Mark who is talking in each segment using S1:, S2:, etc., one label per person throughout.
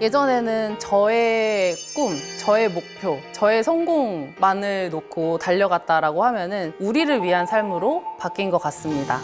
S1: 예전에는 저의 꿈, 저의 목표, 저의 성공만을 놓고 달려갔다라고 하면은 우리를 위한 삶으로 바뀐 것 같습니다.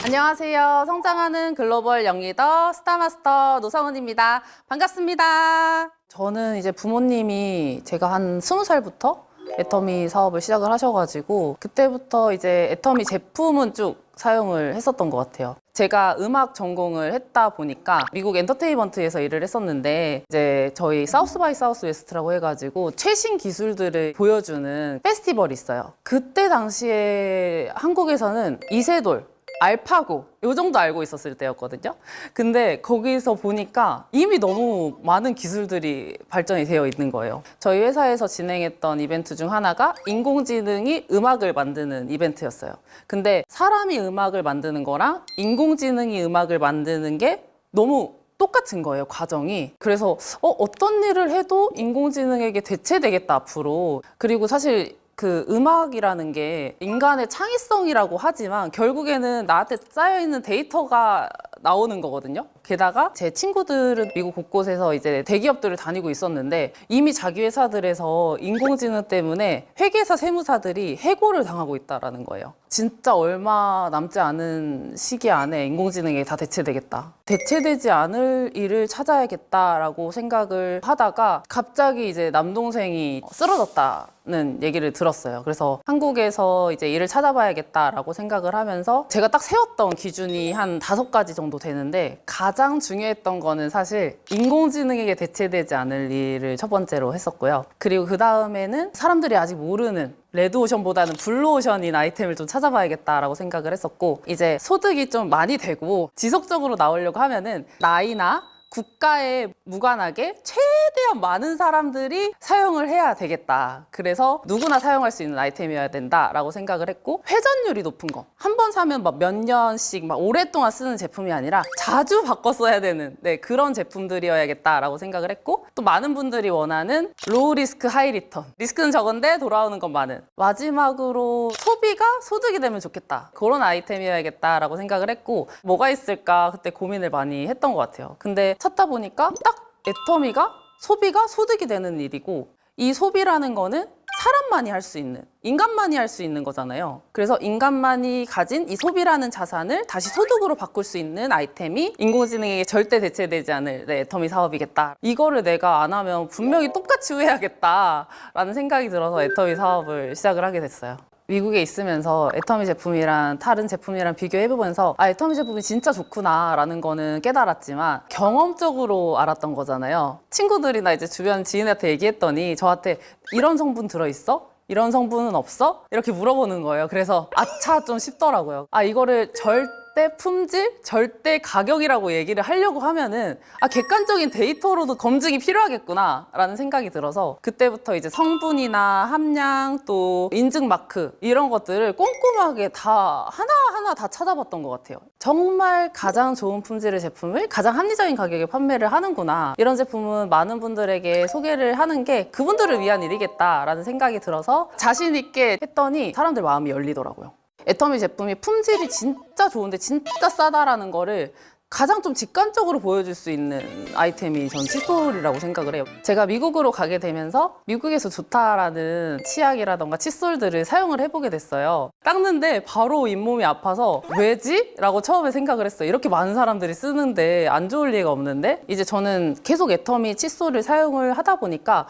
S1: 안녕하세요. 성장하는 글로벌 영리더 스타마스터 노성은입니다. 반갑습니다. 저는 이제 부모님이 제가 한 20살부터 애터미 사업을 시작을 하셔가지고 그때부터 이제 애터미 제품은 쭉 사용을 했었던 것 같아요. 제가 음악 전공을 했다 보니까 미국 엔터테인먼트에서 일을 했었는데 이제 저희 사우스 바이 사우스 웨스트라고 해가지고 최신 기술들을 보여주는 페스티벌이 있어요. 그때 당시에 한국에서는 이세돌, 알파고 요 정도 알고 있었을 때였거든요. 근데 거기서 보니까 이미 너무 많은 기술들이 발전이 되어 있는 거예요. 저희 회사에서 진행했던 이벤트 중 하나가 인공지능이 음악을 만드는 이벤트였어요. 근데 사람이 음악을 만드는 거랑 인공지능이 음악을 만드는 게 너무 똑같은 거예요, 과정이. 그래서 어떤 일을 해도 인공지능에게 대체되겠다, 앞으로. 그리고 사실 그 음악이라는 게 인간의 창의성이라고 하지만 결국에는 나한테 쌓여있는 데이터가 나오는 거거든요. 게다가 제 친구들은 미국 곳곳에서 이제 대기업들을 다니고 있었는데 이미 자기 회사들에서 인공지능 때문에 회계사 세무사들이 해고를 당하고 있다라는 거예요. 진짜 얼마 남지 않은 시기 안에 인공지능이 다 대체되겠다. 대체되지 않을 일을 찾아야겠다라고 생각을 하다가 갑자기 이제 남동생이 쓰러졌다는 얘기를 들었어요. 그래서 한국에서 이제 일을 찾아봐야겠다라고 생각을 하면서 제가 딱 세웠던 기준이 한 5가지 정도 되는데 가장 중요했던 거는 사실 인공지능에게 대체되지 않을 일을 첫 번째로 했었고요. 그리고 그 다음에는 사람들이 아직 모르는 레드오션보다는 블루오션인 아이템을 좀 찾아봐야겠다라고 생각을 했었고, 이제 소득이 좀 많이 되고 지속적으로 나오려고 하면은 나이나 국가에 무관하게 최대한 많은 사람들이 사용을 해야 되겠다. 그래서 누구나 사용할 수 있는 아이템이어야 된다라고 생각을 했고, 회전율이 높은 거. 한 번 사면 막 몇 년씩 막 오랫동안 쓰는 제품이 아니라 자주 바꿔 써야 되는 그런 제품들이어야겠다라고 생각을 했고, 또 많은 분들이 원하는 로우 리스크 하이 리턴. 리스크는 적은데 돌아오는 건 많은. 마지막으로 소비가 소득이 되면 좋겠다. 그런 아이템이어야겠다라고 생각을 했고, 뭐가 있을까 그때 고민을 많이 했던 것 같아요. 근데 찾다 보니까 딱 애터미가 소비가 소득이 되는 일이고, 이 소비라는 거는 사람만이 할 수 있는, 인간만이 할 수 있는 거잖아요. 그래서 인간만이 가진 이 소비라는 자산을 다시 소득으로 바꿀 수 있는 아이템이 인공지능에게 절대 대체되지 않을 애터미 사업이겠다. 이거를 내가 안 하면 분명히 똑같이 후회하겠다라는 생각이 들어서 애터미 사업을 시작을 하게 됐어요. 미국에 있으면서 애터미 제품이랑 다른 제품이랑 비교해보면서 애터미 제품이 진짜 좋구나 라는 거는 깨달았지만 경험적으로 알았던 거잖아요. 친구들이나 이제 주변 지인한테 얘기했더니 저한테 이런 성분 들어있어? 이런 성분은 없어? 이렇게 물어보는 거예요. 그래서 아차 좀 싶더라고요. 이거를 절대 품질, 절대 가격이라고 얘기를 하려고 하면은 객관적인 데이터로도 검증이 필요하겠구나 라는 생각이 들어서 그때부터 이제 성분이나 함량 또 인증 마크 이런 것들을 꼼꼼하게 다 하나하나 다 찾아봤던 것 같아요. 정말 가장 좋은 품질의 제품을 가장 합리적인 가격에 판매를 하는구나, 이런 제품은 많은 분들에게 소개를 하는 게 그분들을 위한 일이겠다라는 생각이 들어서 자신 있게 했더니 사람들 마음이 열리더라고요. 애터미 제품이 품질이 진짜 좋은데 진짜 싸다라는 거를 가장 좀 직관적으로 보여줄 수 있는 아이템이 전 칫솔이라고 생각을 해요. 제가 미국으로 가게 되면서 미국에서 좋다라는 치약이라던가 칫솔들을 사용을 해보게 됐어요. 닦는데 바로 잇몸이 아파서 왜지? 라고 처음에 생각을 했어요. 이렇게 많은 사람들이 쓰는데 안 좋을 리가 없는데, 이제 저는 계속 애터미 칫솔을 사용을 하다 보니까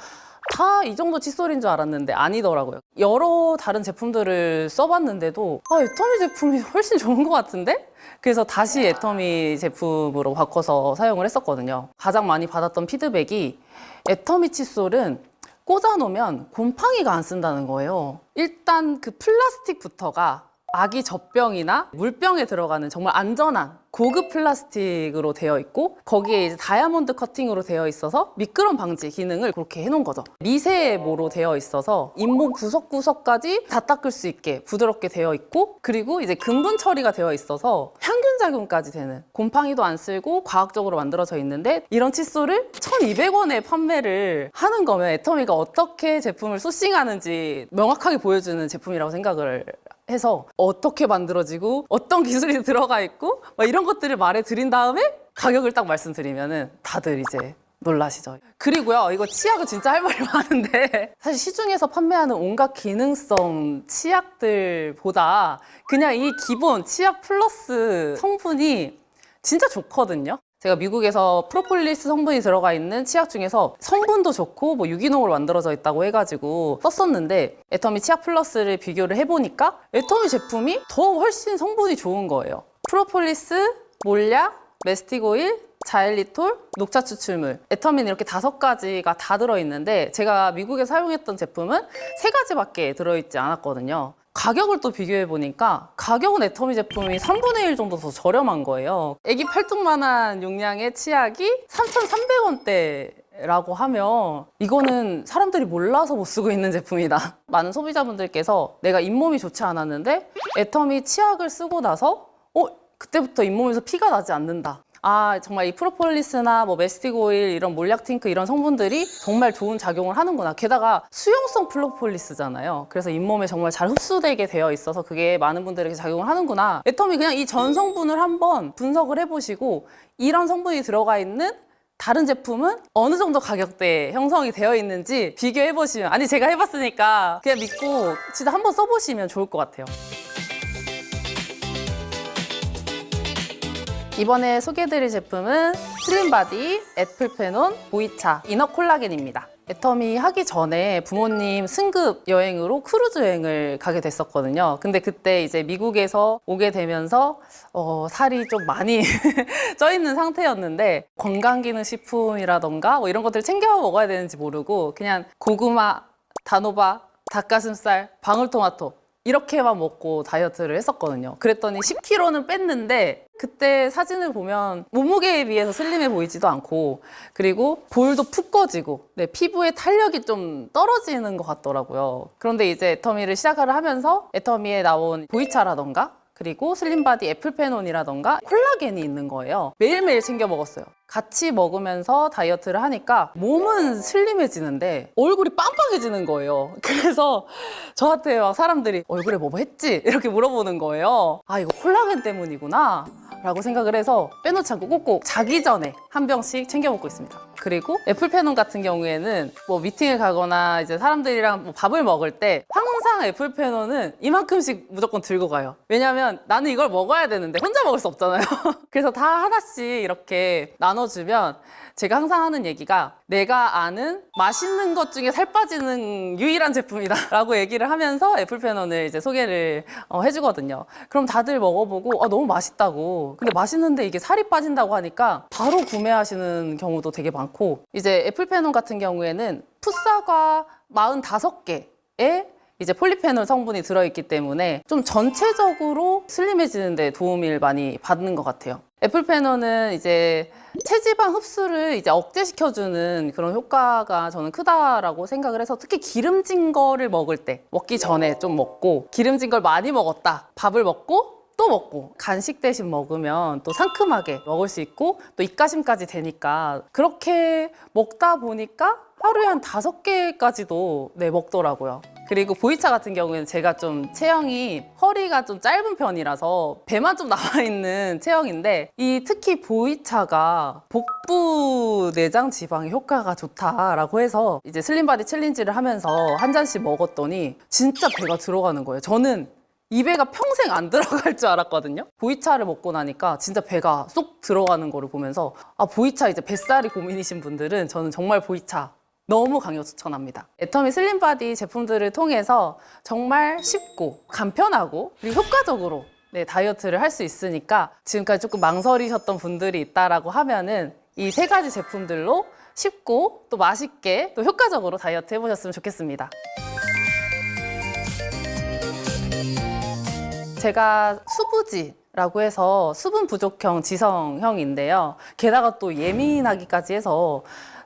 S1: 다 이 정도 칫솔인 줄 알았는데 아니더라고요. 여러 다른 제품들을 써봤는데도 애터미 제품이 훨씬 좋은 것 같은데? 그래서 다시 애터미 제품으로 바꿔서 사용을 했었거든요. 가장 많이 받았던 피드백이 애터미 칫솔은 꽂아놓으면 곰팡이가 안 쓴다는 거예요. 일단 그 플라스틱부터가 아기 젖병이나 물병에 들어가는 정말 안전한 고급 플라스틱으로 되어 있고, 거기에 이제 다이아몬드 커팅으로 되어 있어서 미끄럼 방지 기능을 그렇게 해놓은 거죠. 미세모로 되어 있어서 잇몸 구석구석까지 다 닦을 수 있게 부드럽게 되어 있고, 그리고 이제 금분 처리가 되어 있어서 향균 작용까지 되는, 곰팡이도 안 쓸고 과학적으로 만들어져 있는데, 이런 칫솔을 1,200원에 판매를 하는 거면 애터미가 어떻게 제품을 소싱하는지 명확하게 보여주는 제품이라고 생각을 해서 어떻게 만들어지고 어떤 기술이 들어가 있고 막 이런 것들을 말해 드린 다음에 가격을 딱 말씀드리면은 다들 이제 놀라시죠. 그리고요, 이거 치약은 진짜 할 말이 많은데 사실 시중에서 판매하는 온갖 기능성 치약들보다 그냥 이 기본 치약 플러스 성분이 진짜 좋거든요. 제가 미국에서 프로폴리스 성분이 들어가 있는 치약 중에서 성분도 좋고 뭐 유기농으로 만들어져 있다고 해가지고 썼었는데 애터미 치약 플러스를 비교를 해보니까 애터미 제품이 더 훨씬 성분이 좋은 거예요. 프로폴리스, 몰약, 메스틱 오일, 자일리톨, 녹차 추출물, 애터미는 이렇게 5가지가 다 들어있는데 제가 미국에 사용했던 제품은 3가지밖에 들어있지 않았거든요. 가격을 또 비교해 보니까 가격은 애터미 제품이 3분의 1 정도 더 저렴한 거예요. 애기 팔뚝만한 용량의 치약이 3,300원대라고 하면 이거는 사람들이 몰라서 못 쓰고 있는 제품이다. 많은 소비자분들께서 내가 잇몸이 좋지 않았는데 애터미 치약을 쓰고 나서 그때부터 잇몸에서 피가 나지 않는다. 아, 정말 이 프로폴리스나 뭐 메스틱 오일, 이런 몰약 팅크 이런 성분들이 정말 좋은 작용을 하는구나. 게다가 수용성 프로폴리스잖아요. 그래서 잇몸에 정말 잘 흡수되게 되어 있어서 그게 많은 분들에게 작용을 하는구나. 애터미 그냥 이 전 성분을 한번 분석을 해보시고 이런 성분이 들어가 있는 다른 제품은 어느 정도 가격대에 형성이 되어 있는지 비교해보시면, 아니 제가 해봤으니까 그냥 믿고 진짜 한번 써보시면 좋을 것 같아요. 이번에 소개해드릴 제품은 슬림바디 애플페논 보이차 이너 콜라겐입니다. 애터미 하기 전에 부모님 승급 여행으로 크루즈 여행을 가게 됐었거든요. 근데 그때 이제 미국에서 오게 되면서 살이 좀 많이 쪄 있는 상태였는데 건강기능식품이라던가 뭐 이런 것들 챙겨 먹어야 되는지 모르고 그냥 고구마, 단호박, 닭가슴살, 방울토마토 이렇게만 먹고 다이어트를 했었거든요. 그랬더니 10kg는 뺐는데 그때 사진을 보면 몸무게에 비해서 슬림해 보이지도 않고 그리고 볼도 푹 꺼지고 피부의 탄력이 좀 떨어지는 것 같더라고요. 그런데 이제 애터미를 시작을 하면서 애터미에 나온 보이차라던가 그리고 슬림바디 애플페논이라던가 콜라겐이 있는 거예요. 매일매일 챙겨 먹었어요. 같이 먹으면서 다이어트를 하니까 몸은 슬림해지는데 얼굴이 빵빵해지는 거예요. 그래서 저한테 막 사람들이 얼굴에 뭐 했지? 이렇게 물어보는 거예요. 아, 이거 콜라겐 때문이구나 라고 생각을 해서 빼놓지 않고 꼭꼭 자기 전에 한 병씩 챙겨 먹고 있습니다. 그리고 애플페논 같은 경우에는 뭐 미팅을 가거나 이제 사람들이랑 뭐 밥을 먹을 때 항상 애플페논은 이만큼씩 무조건 들고 가요. 왜냐면 나는 이걸 먹어야 되는데 혼자 먹을 수 없잖아요. 그래서 다 하나씩 이렇게 나눠주면 제가 항상 하는 얘기가 내가 아는 맛있는 것 중에 살 빠지는 유일한 제품이다 라고 얘기를 하면서 애플페논을 이제 소개를 해주거든요. 그럼 다들 먹어보고 너무 맛있다고, 근데 맛있는데 이게 살이 빠진다고 하니까 바로 구매하시는 경우도 되게 많고, 이제 애플페논 같은 경우에는 풋사과 45개에 이제 폴리페놀 성분이 들어있기 때문에 좀 전체적으로 슬림해지는 데 도움을 많이 받는 것 같아요. 애플페논은 이제 체지방 흡수를 이제 억제시켜주는 그런 효과가 저는 크다라고 생각을 해서 특히 기름진 거를 먹을 때 먹기 전에 좀 먹고 기름진 걸 많이 먹었다. 밥을 먹고 또 먹고 간식 대신 먹으면 또 상큼하게 먹을 수 있고 또 입가심까지 되니까 그렇게 먹다 보니까 하루에 한 5개까지도 먹더라고요. 그리고 보이차 같은 경우에는 제가 좀 체형이 허리가 좀 짧은 편이라서 배만 좀 나와 있는 체형인데 이 특히 보이차가 복부 내장 지방에 효과가 좋다라고 해서 이제 슬림바디 챌린지를 하면서 한 잔씩 먹었더니 진짜 배가 들어가는 거예요. 저는 이 배가 평생 안 들어갈 줄 알았거든요. 보이차를 먹고 나니까 진짜 배가 쏙 들어가는 거를 보면서 보이차 이제 뱃살이 고민이신 분들은 저는 정말 보이차 너무 강력 추천합니다. 애터미 슬림바디 제품들을 통해서 정말 쉽고 간편하고 그리고 효과적으로 다이어트를 할 수 있으니까 지금까지 조금 망설이셨던 분들이 있다라고 하면은 이 3가지 제품들로 쉽고 또 맛있게 또 효과적으로 다이어트 해보셨으면 좋겠습니다. 제가 수부지라고 해서 수분 부족형 지성형인데요. 게다가 또 예민하기까지 해서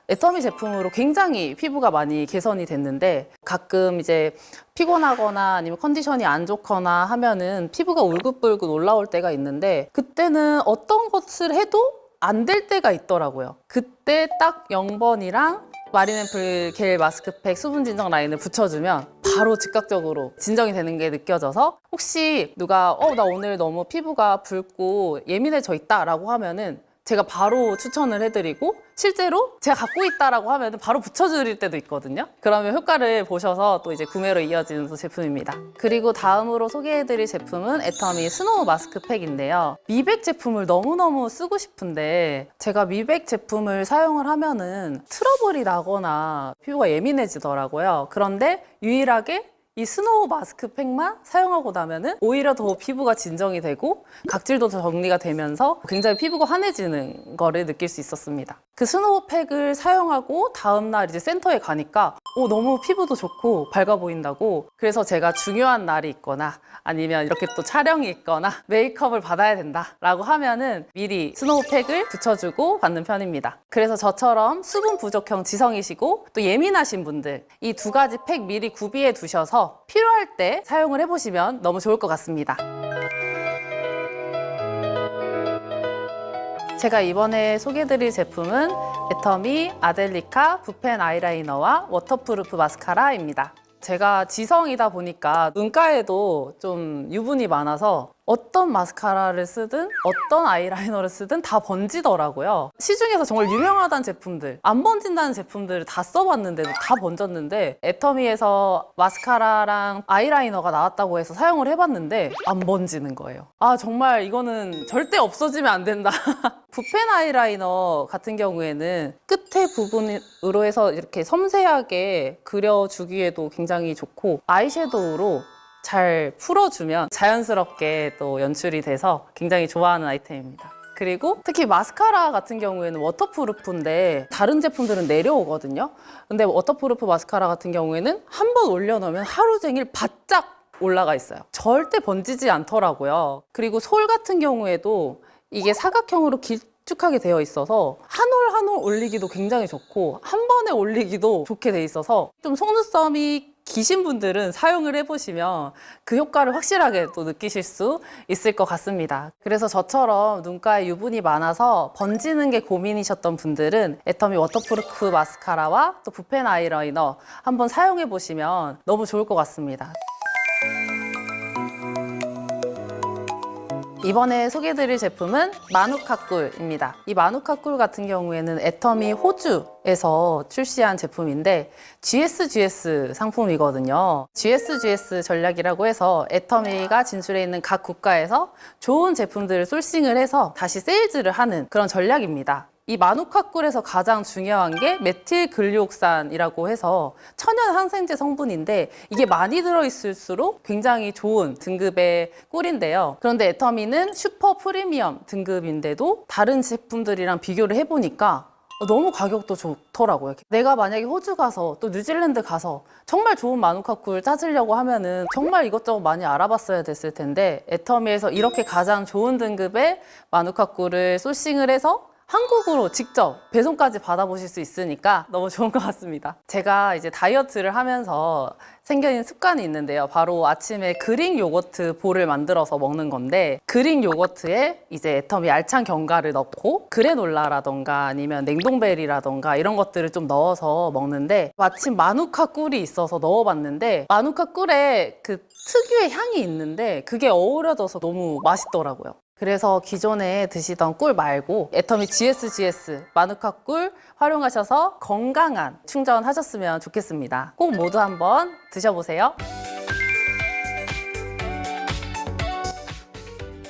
S1: 애터미 제품으로 굉장히 피부가 많이 개선이 됐는데 가끔 이제 피곤하거나 아니면 컨디션이 안 좋거나 하면은 피부가 울긋불긋 올라올 때가 있는데 그때는 어떤 것을 해도 안 될 때가 있더라고요. 그때 딱 0번이랑 마린앤플 겔 마스크팩 수분 진정 라인을 붙여주면 바로 즉각적으로 진정이 되는 게 느껴져서 혹시 누가 나 오늘 너무 피부가 붉고 예민해져 있다라고 하면은 제가 바로 추천을 해드리고 실제로 제가 갖고 있다라고 하면 바로 붙여드릴 때도 있거든요. 그러면 효과를 보셔서 또 이제 구매로 이어지는 또 제품입니다. 그리고 다음으로 소개해드릴 제품은 애터미 스노우 마스크팩인데요. 미백 제품을 너무너무 쓰고 싶은데 제가 미백 제품을 사용을 하면은 트러블이 나거나 피부가 예민해지더라고요. 그런데 유일하게 이 스노우 마스크팩만 사용하고 나면은 오히려 더 피부가 진정이 되고 각질도 더 정리가 되면서 굉장히 피부가 환해지는 거를 느낄 수 있었습니다. 그 스노우 팩을 사용하고 다음날 이제 센터에 가니까 너무 피부도 좋고 밝아 보인다고. 그래서 제가 중요한 날이 있거나 아니면 이렇게 또 촬영이 있거나 메이크업을 받아야 된다라고 하면은 미리 스노우 팩을 붙여주고 받는 편입니다. 그래서 저처럼 수분 부족형 지성이시고 또 예민하신 분들 이 두 가지 팩 미리 구비해 두셔서 필요할 때 사용을 해보시면 너무 좋을 것 같습니다. 제가 이번에 소개해드릴 제품은 애터미 아델리카 붓펜 아이라이너와 워터프루프 마스카라입니다. 제가 지성이다 보니까 눈가에도 좀 유분이 많아서 어떤 마스카라를 쓰든 어떤 아이라이너를 쓰든 다 번지더라고요. 시중에서 정말 유명하다는 제품들, 안 번진다는 제품들을 다 써봤는데도 다 번졌는데 애터미에서 마스카라랑 아이라이너가 나왔다고 해서 사용을 해봤는데 안 번지는 거예요. 정말 이거는 절대 없어지면 안 된다. 붓펜 아이라이너 같은 경우에는 끝에 부분으로 해서 이렇게 섬세하게 그려주기에도 굉장히 좋고 아이섀도우로 잘 풀어주면 자연스럽게 또 연출이 돼서 굉장히 좋아하는 아이템입니다. 그리고 특히 마스카라 같은 경우에는 워터프루프인데 다른 제품들은 내려오거든요. 근데 워터프루프 마스카라 같은 경우에는 한 번 올려놓으면 하루 종일 바짝 올라가 있어요. 절대 번지지 않더라고요. 그리고 솔 같은 경우에도 이게 사각형으로 길쭉하게 되어 있어서 한 올 한 올 올리기도 굉장히 좋고 한 번에 올리기도 좋게 돼 있어서 좀 속눈썹이 기신 분들은 사용을 해보시면 그 효과를 확실하게 또 느끼실 수 있을 것 같습니다. 그래서 저처럼 눈가에 유분이 많아서 번지는 게 고민이셨던 분들은 애터미 워터프루프 마스카라와 또 붓펜 아이라이너 한번 사용해 보시면 너무 좋을 것 같습니다. 이번에 소개해드릴 제품은 마누카꿀입니다. 이 마누카꿀 같은 경우에는 애터미 호주에서 출시한 제품인데 GSGS 상품이거든요. GSGS 전략이라고 해서 애터미가 진출해 있는 각 국가에서 좋은 제품들을 소싱을 해서 다시 세일즈를 하는 그런 전략입니다. 이 마누카꿀에서 가장 중요한 게 메틸글리옥산이라고 해서 천연 항생제 성분인데 이게 많이 들어있을수록 굉장히 좋은 등급의 꿀인데요. 그런데 애터미는 슈퍼 프리미엄 등급인데도 다른 제품들이랑 비교를 해보니까 너무 가격도 좋더라고요. 내가 만약에 호주 가서 또 뉴질랜드 가서 정말 좋은 마누카꿀 찾으려고 하면은 정말 이것저것 많이 알아봤어야 됐을 텐데 애터미에서 이렇게 가장 좋은 등급의 마누카꿀을 소싱을 해서 한국으로 직접 배송까지 받아보실 수 있으니까 너무 좋은 것 같습니다. 제가 이제 다이어트를 하면서 생긴 습관이 있는데요. 바로 아침에 그릭 요거트 볼을 만들어서 먹는 건데 그릭 요거트에 이제 애터미 알찬 견과를 넣고 그래놀라라던가 아니면 냉동베리라던가 이런 것들을 좀 넣어서 먹는데 마침 마누카 꿀이 있어서 넣어봤는데 마누카 꿀에 그 특유의 향이 있는데 그게 어우러져서 너무 맛있더라고요. 그래서 기존에 드시던 꿀 말고 애터미 GSGS 마누카 꿀 활용하셔서 건강한 충전하셨으면 좋겠습니다. 꼭 모두 한번 드셔보세요.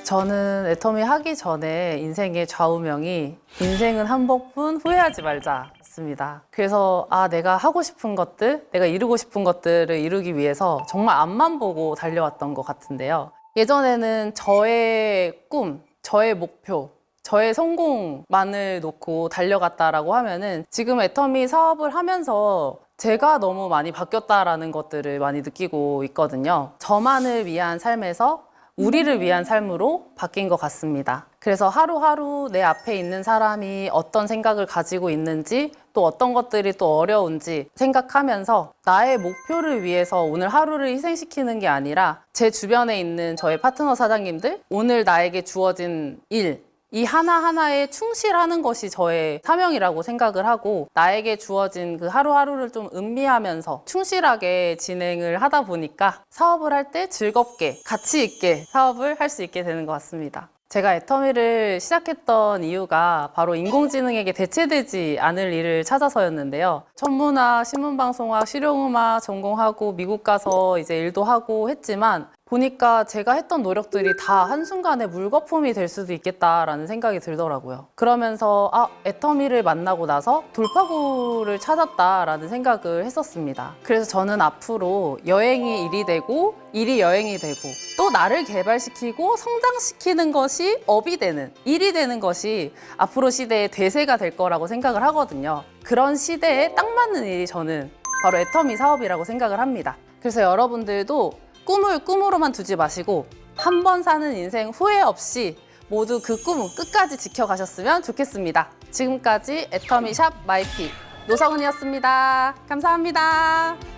S1: 저는 애터미 하기 전에 인생의 좌우명이 인생은 한 번뿐 후회하지 말자 였습니다. 그래서 내가 하고 싶은 것들, 내가 이루고 싶은 것들을 이루기 위해서 정말 앞만 보고 달려왔던 것 같은데요. 예전에는 저의 꿈, 저의 목표, 저의 성공만을 놓고 달려갔다라고 하면은 지금 애터미 사업을 하면서 제가 너무 많이 바뀌었다라는 것들을 많이 느끼고 있거든요. 저만을 위한 삶에서 우리를 위한 삶으로 바뀐 것 같습니다. 그래서 하루하루 내 앞에 있는 사람이 어떤 생각을 가지고 있는지 또 어떤 것들이 또 어려운지 생각하면서 나의 목표를 위해서 오늘 하루를 희생시키는 게 아니라 제 주변에 있는 저의 파트너 사장님들, 오늘 나에게 주어진 일, 이 하나하나에 충실하는 것이 저의 사명이라고 생각을 하고 나에게 주어진 그 하루하루를 좀 음미하면서 충실하게 진행을 하다 보니까 사업을 할 때 즐겁게 가치 있게 사업을 할 수 있게 되는 것 같습니다. 제가 애터미를 시작했던 이유가 바로 인공지능에게 대체되지 않을 일을 찾아서였는데요. 천문학, 신문방송학, 실용음악 전공하고 미국 가서 이제 일도 하고 했지만 보니까 제가 했던 노력들이 다 한순간에 물거품이 될 수도 있겠다라는 생각이 들더라고요. 그러면서 애터미를 만나고 나서 돌파구를 찾았다라는 생각을 했었습니다. 그래서 저는 앞으로 여행이 일이 되고 일이 여행이 되고 또 나를 개발시키고 성장시키는 것이 업이 되는 일이 되는 것이 앞으로 시대의 대세가 될 거라고 생각을 하거든요. 그런 시대에 딱 맞는 일이 저는 바로 애터미 사업이라고 생각을 합니다. 그래서 여러분들도 꿈을 꿈으로만 두지 마시고 한 번 사는 인생 후회 없이 모두 그 꿈 끝까지 지켜가셨으면 좋겠습니다. 지금까지 애터미샵 마이티 노성은이었습니다. 감사합니다.